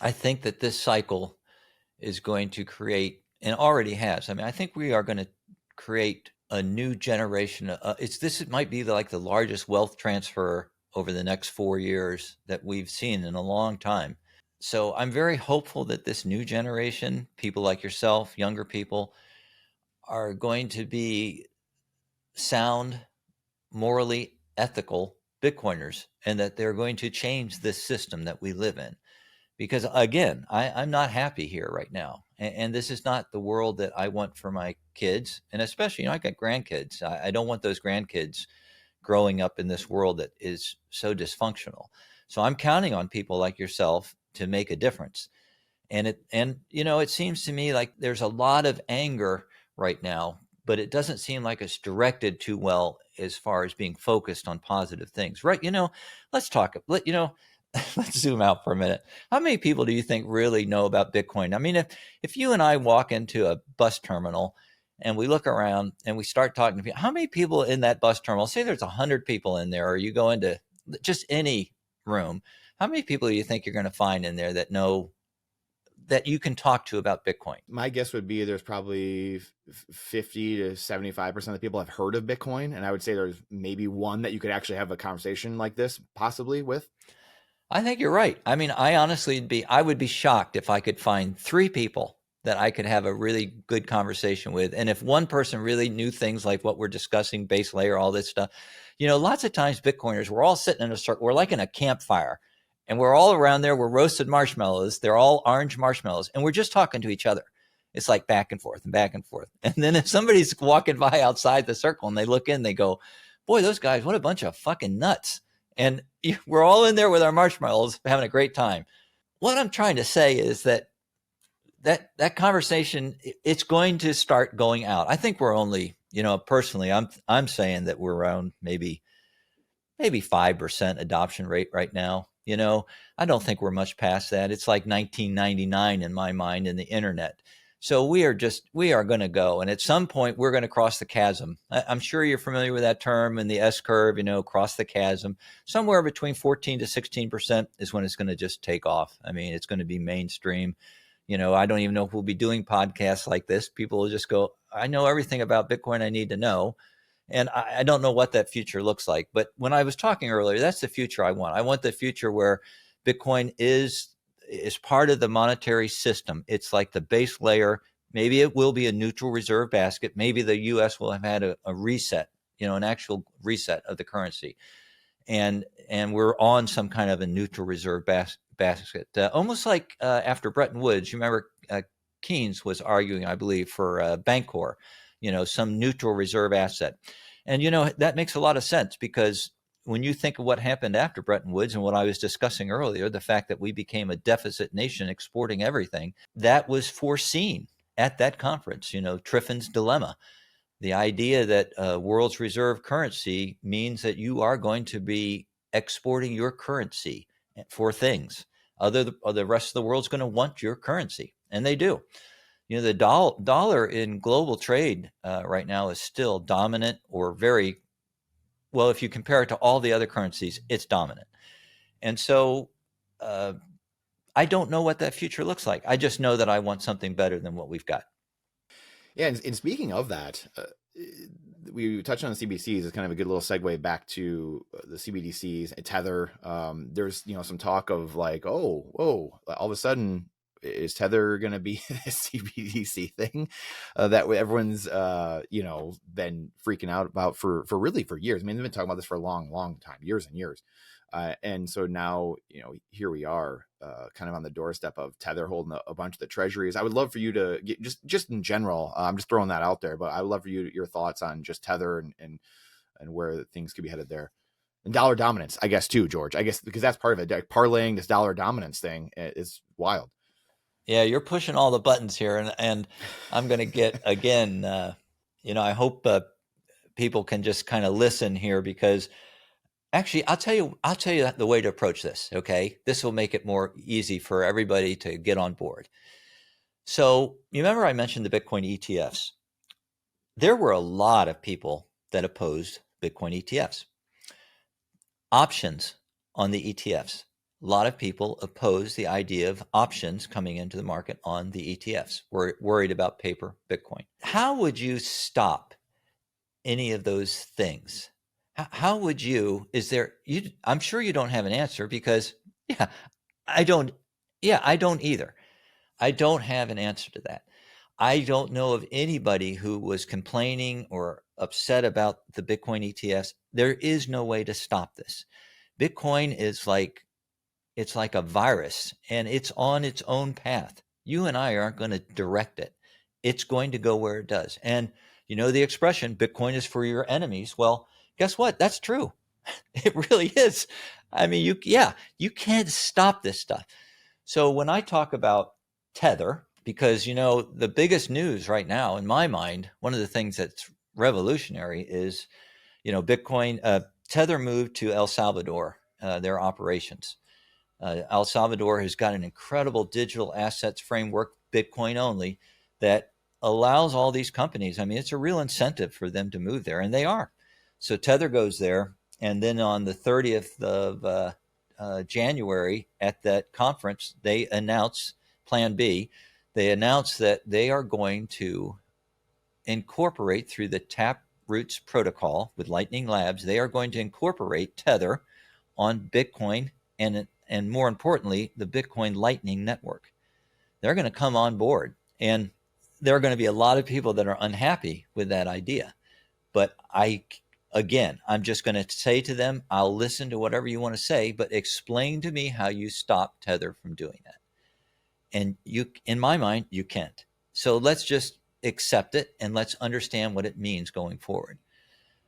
I think that this cycle is going to create, and already has. I mean, I think we are going to create a new generation. It might be like the largest wealth transfer over the next 4 years that we've seen in a long time. So I'm very hopeful that this new generation, people like yourself, younger people, are going to be sound, morally ethical Bitcoiners, and that they're going to change this system that we live in. Because again, I'm not happy here right now. And this is not the world that I want for my kids. And especially, I got grandkids. I don't want those grandkids growing up in this world that is so dysfunctional. So I'm counting on people like yourself to make a difference. And it seems to me like there's a lot of anger right now, but it doesn't seem like it's directed too well as far as being focused on positive things. Right? Let's talk. Let's zoom out for a minute. How many people do you think really know about Bitcoin? I mean, if you and I walk into a bus terminal and we look around and we start talking to people, how many people in that bus terminal, say there's 100 people in there, or you go into just any room, how many people do you think you're going to find in there that know, that you can talk to about Bitcoin? My guess would be there's probably 50 to 75% of the people have heard of Bitcoin. And I would say there's maybe one that you could actually have a conversation like this possibly with. I think you're right. I mean, I would be shocked if I could find 3 people that I could have a really good conversation with. And if one person really knew things like what we're discussing, base layer, all this stuff, lots of times Bitcoiners, we're all sitting in a circle. We're like in a campfire, and we're all around there. We're roasted marshmallows. They're all orange marshmallows, and we're just talking to each other. It's like back and forth and back and forth. And then if somebody's walking by outside the circle and they look in, they go, boy, those guys, what a bunch of fucking nuts. And we're all in there with our marshmallows having a great time. What I'm trying to say is that conversation, it's going to start going out. I think we're only, personally, I'm saying that we're around maybe 5% adoption rate right now. I don't think we're much past that. It's like 1999 in my mind in the internet. So we are going to go. And at some point, we're going to cross the chasm. I'm sure you're familiar with that term in the S curve, cross the chasm. Somewhere between 14 to 16% is when it's going to just take off. I mean, it's going to be mainstream. I don't even know if we'll be doing podcasts like this. People will just go, I know everything about Bitcoin I need to know. And I don't know what that future looks like. But when I was talking earlier, that's the future I want. I want the future where Bitcoin is part of the monetary system. It's like the base layer. Maybe it will be a neutral reserve basket. Maybe the U.S. will have had a reset, an actual reset of the currency. And we're on some kind of a neutral reserve basket, almost like after Bretton Woods. You remember Keynes was arguing, I believe, for Bancor, some neutral reserve asset. And, that makes a lot of sense, because when you think of what happened after Bretton Woods and what I was discussing earlier, the fact that we became a deficit nation exporting everything, that was foreseen at that conference, Triffin's dilemma. The idea that world's reserve currency means that you are going to be exporting your currency for things. The rest of the world's going to want your currency, and they do. The dollar in global trade right now is still dominant, or very well, if you compare it to all the other currencies, it's dominant. And so I don't know what that future looks like. I just know that I want something better than what we've got. Yeah, and speaking of that, we touched on the CBDCs as kind of a good little segue back to the CBDCs and Tether. There's some talk of like, oh, all of a sudden, is Tether going to be this CBDC thing that everyone's been freaking out about for years? I mean, they've been talking about this for a long time, years and years. And so now, here we are, kind of on the doorstep of Tether holding a bunch of the treasuries. I would love for you to get just in general, I'm just throwing that out there, but I would love for your thoughts on just Tether and where things could be headed there. And dollar dominance, I guess, too, George, I guess, because that's part of it. Like, parlaying this dollar dominance thing is wild. Yeah, you're pushing all the buttons here, and I'm going to get again. I hope people can just kind of listen here, because actually, I'll tell you the way to approach this. Okay, this will make it more easy for everybody to get on board. So you remember I mentioned the Bitcoin ETFs. There were a lot of people that opposed Bitcoin ETFs. Options on the ETFs, a lot of people oppose the idea of options coming into the market on the ETFs. We're worried about paper Bitcoin. How would you stop any of those things? How would you, I'm sure you don't have an answer because, yeah, I don't, I don't either. I don't have an answer to that. I don't know of anybody who was complaining or upset about the Bitcoin ETFs. There is no way to stop this. Bitcoin is like, it's like a virus and it's on its own path. You and I aren't going to direct it. It's going to go where it does. And you know the expression, Bitcoin is for your enemies. Well, guess what? That's true. It really is. I mean, you can't stop this stuff. So when I talk about Tether, because, you know, the biggest news right now, in my mind, one of the things that's revolutionary is, you know, Bitcoin, Tether moved to El Salvador, their operations. El Salvador has got an incredible digital assets framework, Bitcoin only, that allows all these companies. I mean, it's a real incentive for them to move there, and they are. So Tether goes there, and then on the 30th of January at that conference, they announce Plan B. They announce that they are going to incorporate through the Taproots protocol with Lightning Labs. They are going to incorporate Tether on Bitcoin and more importantly, the Bitcoin Lightning Network. They're going to come on board. And there are going to be a lot of people that are unhappy with that idea. But I'm just going to say to them, I'll listen to whatever you want to say, but explain to me how you stop Tether from doing that. And in my mind, you can't. So let's just accept it and let's understand what it means going forward.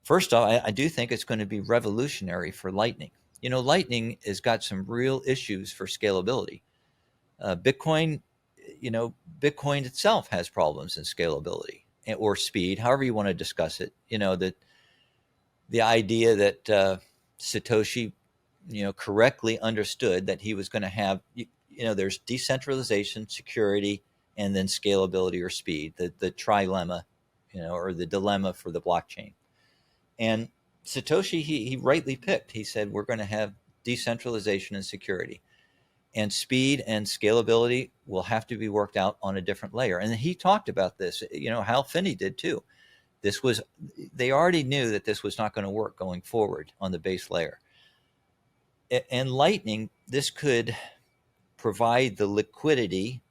First off, I do think it's going to be revolutionary for Lightning. You know, Lightning has got some real issues for scalability. Bitcoin, you know, Bitcoin itself has problems in scalability or speed, however you want to discuss it. You know, that the idea that Satoshi, you know, correctly understood that he was going to have, you know, there's decentralization, security, and then scalability or speed, the trilemma, you know, or the dilemma for the blockchain. And Satoshi, he rightly picked. He said, we're going to have decentralization and security. And speed and scalability will have to be worked out on a different layer. And he talked about this. You know, Hal Finney did too. They already knew that this was not going to work going forward on the base layer. And Lightning, this could provide the liquidity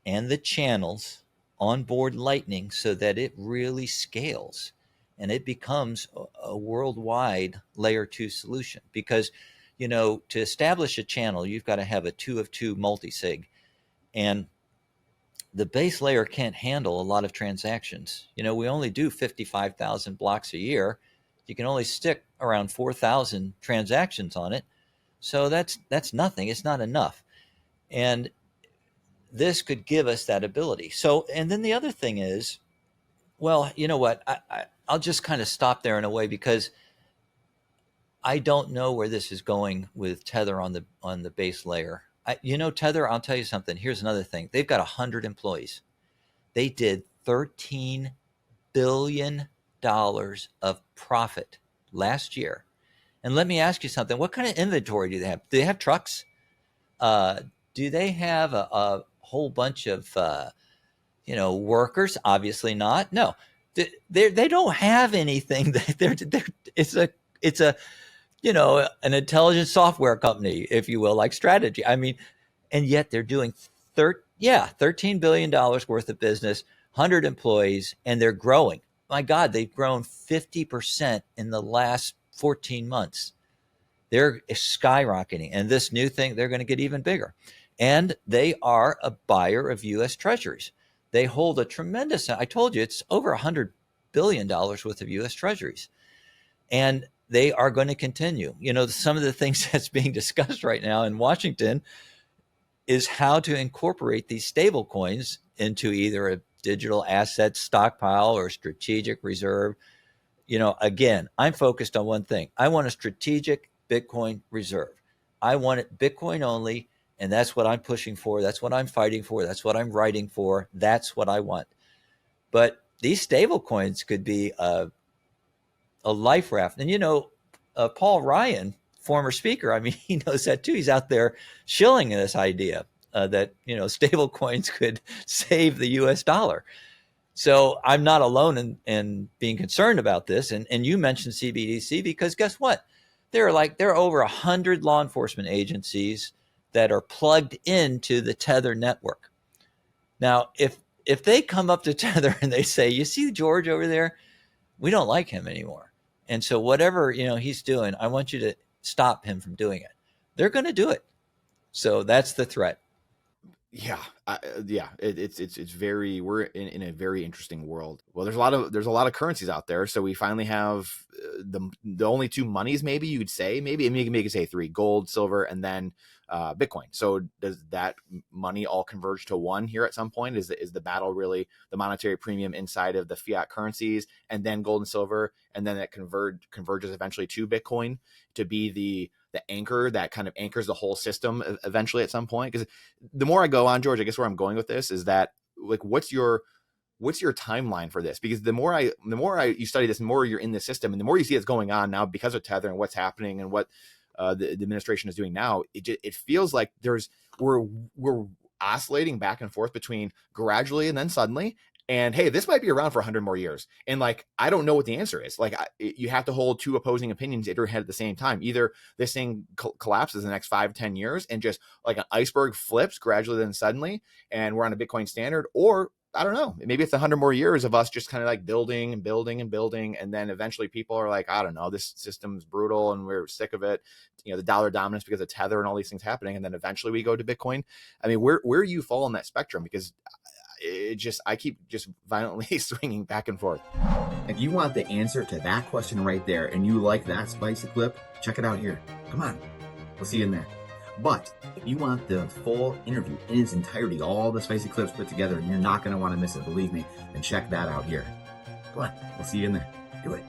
and the channels on board Lightning so that it really scales and it becomes a worldwide layer 2 solution. Because, you know, to establish a channel, you've got to have a 2 of 2 multi-sig. And the base layer can't handle a lot of transactions. You know, we only do 55,000 blocks a year. You can only stick around 4,000 transactions on it. So that's nothing. It's not enough. And this could give us that ability. So, and then the other thing is, well, you know what? I'll just kind of stop there in a way because I don't know where this is going with Tether on the base layer. You know, Tether, I'll tell you something. Here's another thing. They've got 100 employees. They did $13 billion of profit last year. And let me ask you something. What kind of inventory do they have? Do they have trucks? Do they have a whole bunch of, you know, workers? Obviously not. No, they don't have anything. It's a, you know, an intelligent software company, if you will, like Strategy. I mean, and yet they're doing $13 billion worth of business, 100 employees, and they're growing. My God, they've grown 50% in the last 14 months. They're skyrocketing. And this new thing, they're going to get even bigger. And they are a buyer of U.S. Treasuries. They hold a tremendous, I told you, it's over $100 billion worth of U.S. Treasuries. And they are going to continue. You know, some of the things that's being discussed right now in Washington is how to incorporate these stable coins into either a digital asset stockpile or strategic reserve. You know, again, I'm focused on one thing. I want a strategic Bitcoin reserve. I want it Bitcoin only, and that's what I'm pushing for. That's what I'm fighting for. That's what I'm writing for. That's what I want. But these stable coins could be a life raft. And, you know, Paul Ryan former speaker. I mean, he knows that too. He's out there shilling this idea that, stable coins could save the US dollar. So I'm not alone in being concerned about this. And you mentioned CBDC because guess what? There are over 100 law enforcement agencies that are plugged into the Tether network. Now, if they come up to Tether and they say, you see George over there, we don't like him anymore. And so whatever, he's doing, I want you to stop him from doing it. They're going to do it. So that's the threat. Yeah. It's very, we're in a very interesting world. Well, there's a lot of currencies out there. So we finally have the only two monies, maybe you could say, maybe you could say three: gold, silver, and then Bitcoin. So does that money all converge to one here at some point? Is the battle really the monetary premium inside of the fiat currencies and then gold and silver, and then it converges eventually to Bitcoin to be the anchor that kind of anchors the whole system eventually at some point? Because the more I go on, George, I guess where I'm going with this is that, like, what's your timeline for this? Because the more you study this, the more you're in the system, and the more you see it's going on now because of Tether and what's happening and what the administration is doing now, it feels like we're oscillating back and forth between gradually and then suddenly. And hey, this might be around for 100 more years. And like, I don't know what the answer is. Like, you have to hold two opposing opinions in your head at the same time. Either this thing collapses in the next 5-10 years and just like an iceberg flips gradually then suddenly, and we're on a Bitcoin standard, or I don't know, maybe it's 100 more years of us just kind of like building and building and building. And then eventually people are like, I don't know, this system's brutal and we're sick of it. The dollar dominance because of Tether and all these things happening. And then eventually we go to Bitcoin. I mean, where you fall on that spectrum? Because I keep just violently swinging back and forth. If you want the answer to that question right there, and you like that spicy clip, check it out here. Come on, we'll see you in there. But if you want the full interview in its entirety, all the spicy clips put together, and you're not going to want to miss it, believe me, then check that out here. Come on, we'll see you in there. Do it.